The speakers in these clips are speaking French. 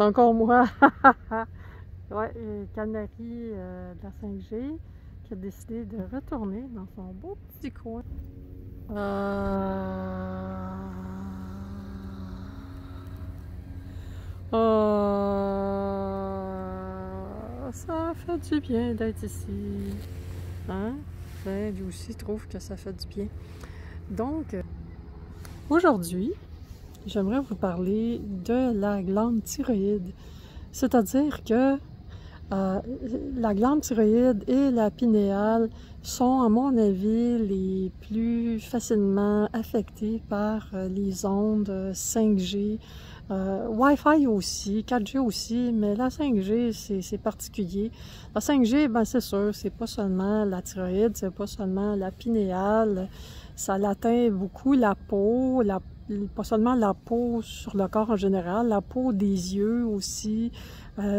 c'est encore moi. Ouais, Canary de la 5G qui a décidé de retourner dans son beau petit coin. Ça fait du bien d'être ici. Hein? Ben, lui aussi trouve que ça fait du bien. Donc, aujourd'hui, j'aimerais vous parler de la glande thyroïde. C'est-à-dire que la glande thyroïde et la pinéale sont, à mon avis, les plus facilement affectées par les ondes 5G, Wi-Fi aussi, 4G aussi, mais la 5G, c'est particulier. La 5G, ben c'est sûr, c'est pas seulement la thyroïde, c'est pas seulement la pinéale, ça atteint beaucoup la peau, pas seulement la peau sur le corps en général, la peau des yeux aussi.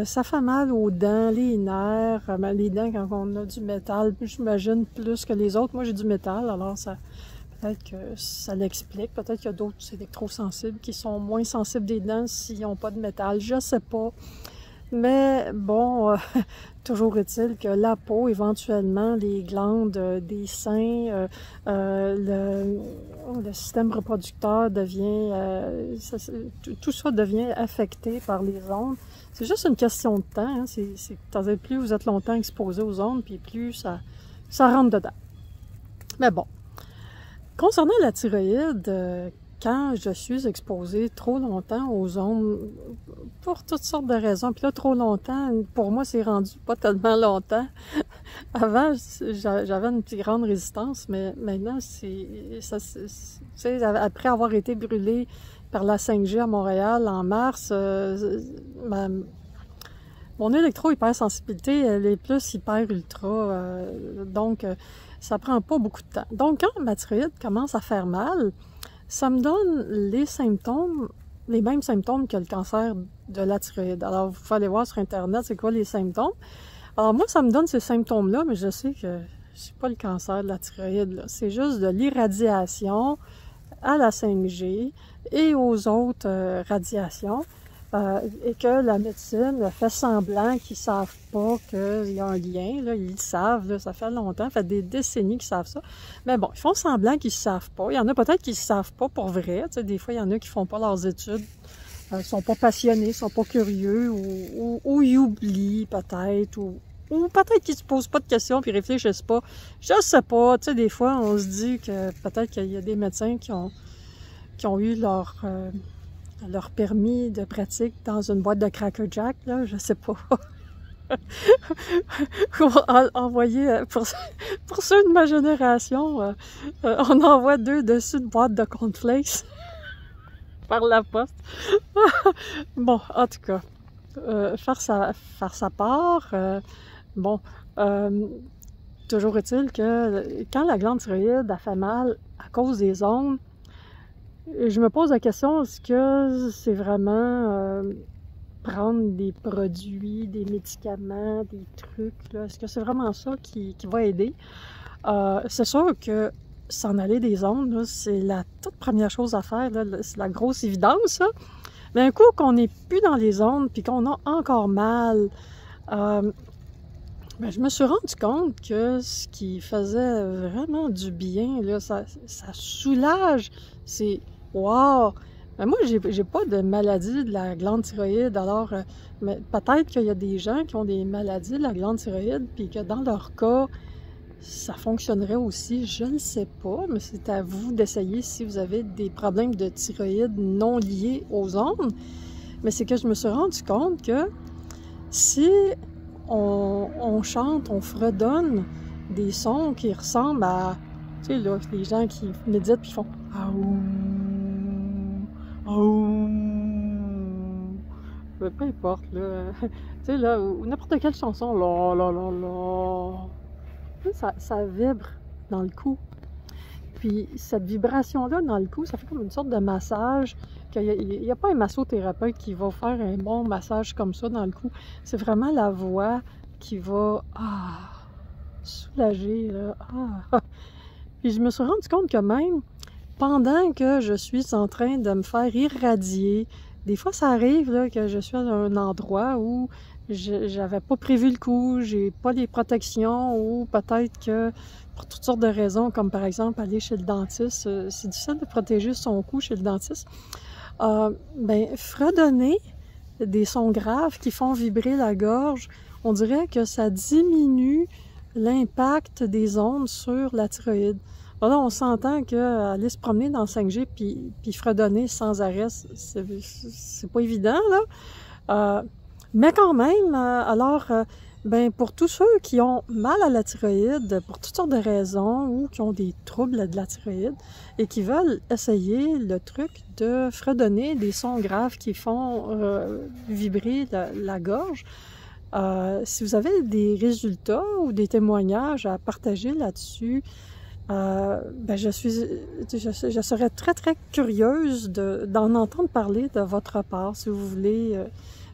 Ça fait mal aux dents, les nerfs, les dents quand on a du métal, j'imagine plus que les autres. Moi j'ai du métal, alors ça peut-être que ça l'explique. Peut-être qu'il y a d'autres électrosensibles qui sont moins sensibles des dents s'ils n'ont pas de métal, je sais pas. Mais bon, toujours est-il que la peau, éventuellement, les glandes des seins, le système reproducteur devient, tout ça devient affecté par les ondes. C'est juste une question de temps. Hein. Plus vous êtes longtemps exposé aux ondes, puis plus ça rentre dedans. Mais bon, concernant la thyroïde, quand je suis exposée trop longtemps aux ondes, pour toutes sortes de raisons, puis là, trop longtemps, pour moi, c'est rendu pas tellement longtemps. Avant, j'avais une plus grande résistance, mais maintenant, après avoir été brûlée par la 5G à Montréal en mars, mon électro-hypersensibilité, elle est plus hyper-ultra, donc ça prend pas beaucoup de temps. Donc, quand ma thyroïde commence à faire mal, ça me donne les mêmes symptômes que le cancer de la thyroïde. Alors, vous pouvez aller voir sur Internet, c'est quoi les symptômes. Alors, moi, ça me donne ces symptômes-là, mais je sais que c'est pas le cancer de la thyroïde, c'est juste de l'irradiation à la 5G et aux autres radiations. Et que la médecine fait semblant qu'ils savent pas qu'il y a un lien. Là, ils le savent, là, ça fait longtemps, ça fait des décennies qu'ils savent ça. Mais bon, ils font semblant qu'ils ne savent pas. Il y en a peut-être qui ne savent pas pour vrai. Tu sais, des fois, il y en a qui font pas leurs études, sont pas passionnés, sont pas curieux, ou ils oublient peut-être, ou peut-être qu'ils se posent pas de questions puis réfléchissent pas. Je sais pas. Tu sais, des fois, on se dit que peut-être qu'il y a des médecins qui ont eu leur permis de pratique dans une boîte de Cracker Jack, là, je sais pas. Envoyer, pour ceux de ma génération, on envoie 2 dessus de boîte de cornflakes par la poste. Bon, en tout cas, faire sa part. Bon, toujours est-il que quand la glande thyroïde a fait mal à cause des ondes, je me pose la question, est-ce que c'est vraiment prendre des produits, des médicaments, des trucs, là? Est-ce que c'est vraiment ça qui va aider? C'est sûr que s'en aller des ondes, c'est la toute première chose à faire, c'est la grosse évidence, là. Mais un coup qu'on n'est plus dans les ondes puis qu'on a encore mal, je me suis rendu compte que ce qui faisait vraiment du bien, là, ça soulage, c'est wow! Ben moi, j'ai pas de maladie de la glande thyroïde, alors mais peut-être qu'il y a des gens qui ont des maladies de la glande thyroïde, puis que dans leur cas, ça fonctionnerait aussi, je ne sais pas, mais c'est à vous d'essayer si vous avez des problèmes de thyroïde non liés aux ondes. Mais c'est que je me suis rendu compte que si on chante, on fredonne des sons qui ressemblent à, tu sais, là, les gens qui méditent puis font « Aouh, aouh », peu importe, là, tu sais, là, ou n'importe quelle chanson, « la, la, la, la », ça vibre dans le cou. Puis cette vibration-là dans le cou, ça fait comme une sorte de massage. Il n'y a pas un massothérapeute qui va faire un bon massage comme ça dans le cou. C'est vraiment la voix qui va soulager. Là. Puis je me suis rendu compte que même pendant que je suis en train de me faire irradier Des fois, ça arrive là, que je suis à un endroit où j'avais pas prévu le coup, j'ai pas les protections, ou peut-être que pour toutes sortes de raisons, comme par exemple aller chez le dentiste, c'est difficile de protéger son cou chez le dentiste. Ben, fredonner des sons graves qui font vibrer la gorge, on dirait que ça diminue l'impact des ondes sur la thyroïde. Là, on s'entend qu'aller se promener dans le 5G puis fredonner sans arrêt, c'est pas évident, là. Mais quand même, ben, pour tous ceux qui ont mal à la thyroïde, pour toutes sortes de raisons, ou qui ont des troubles de la thyroïde, et qui veulent essayer le truc de fredonner des sons graves qui font vibrer la gorge, si vous avez des résultats ou des témoignages à partager là-dessus, ben je serais très, très curieuse d'en entendre parler de votre part, si vous voulez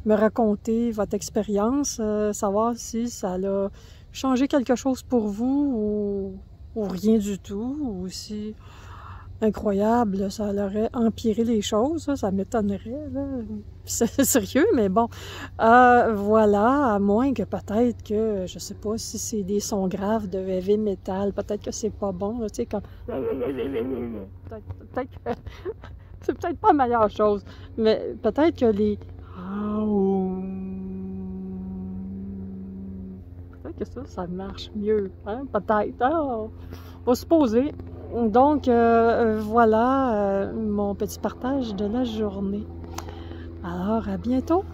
me raconter votre expérience, savoir si ça a changé quelque chose pour vous ou rien du tout, ou si, incroyable, ça aurait empiré les choses, ça m'étonnerait, là. C'est sérieux, mais bon, voilà, à moins que peut-être que, je sais pas si c'est des sons graves de heavy metal, peut-être que c'est pas bon, tu sais, comme... Peut-être que c'est peut-être pas la meilleure chose, mais peut-être que les... Peut-être que ça marche mieux, hein? Peut-être, hein? On va se poser. Donc, voilà mon petit partage de la journée. Alors, à bientôt!